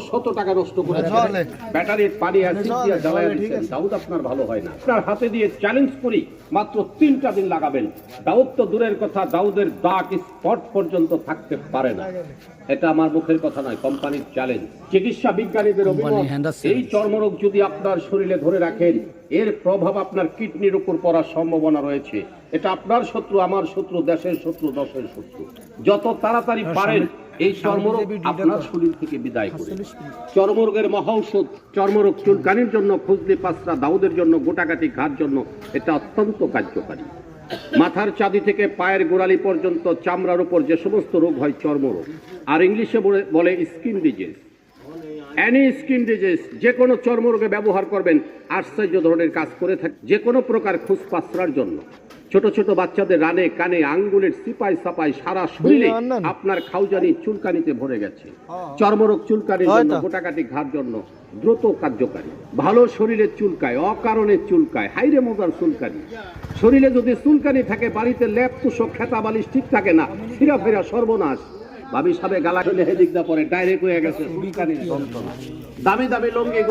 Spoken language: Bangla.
শত টাকা নষ্ট করেছেন, ব্যাটারির পানি অ্যাসিড দিয়ে জ্বালায় দিচ্ছেন, দাউদ আপনার ভালো হয় না। আপনার হাতে দিয়ে চ্যালেঞ্জ করি, মাত্র 3টা দিন লাগাবেন, দাউদ তো দূরের কথা, দাউদের দাগ স্পট পর্যন্ত থাকতে পারে না। এটা আমার মুখের কথা নয়, কোম্পানির চ্যালেঞ্জ। চিকিৎসা বিজ্ঞানীদের অভিমত, এই চর্মরোগ যদি আপনার শরীরে ধরে রাখেন, এর প্রভাব আপনার কিডনির উপর পড়ার সম্ভাবনা রয়েছে। এটা আপনার শত্রু, আমার শত্রু, দেশের শত্রু, দশের শত্রু। যত তাড়াতাড়ি পারেন এই চর্মরোগ আপনার শরীর থেকে বিদায় করে। চর্মরোগের মহা ঔষধ, চর্মরোগ চুলকানির জন্য খুজলি পাঁচটা, দাউদের জন্য গোটাকাটি ঘার জন্য এটা অত্যন্ত কার্যকারী। মাথার চাঁদি থেকে পায়ের গোড়ালি পর্যন্ত চামড়ার উপর যে সমস্ত রোগ হয় চর্মরোগ, আর ইংলিশে বলে skin disease. Any skin disease, যে কোনো চর্মরোগে ব্যবহার করবেন, আশ্চর্য ধরনের কাজ করে থাকে। যে কোনো প্রকার খুস পাসরার জন্য, ছোট ছোট বাচ্চাদের রানে কানে আঙ্গুলের সিপাই সাপাই সারা শরীরে আপনার খাউজানি চুলকানিতে ভরে গেছে। চর্মরোগ চুলকানির জন্য, গোটাকাটি ঘার জন্য দ্রুত কার্যকারী। ভালো শরীরে চুলকায়, অকারণে চুলকায়, হাইরে মজার চুলকানি। শরীরে যদি চুলকানি থাকে, বাড়িতে লেপ তুষক খেতা বালিশ ঠিক থাকে না, ফিরা ফেরা সর্বনাশ। ভাবি সাবে গালা হলে হেদিক দা পরে ডাইরেক্ট হয়ে গেছে চুলকানির যন্ত্রণা। দামি দামি লঙ্গি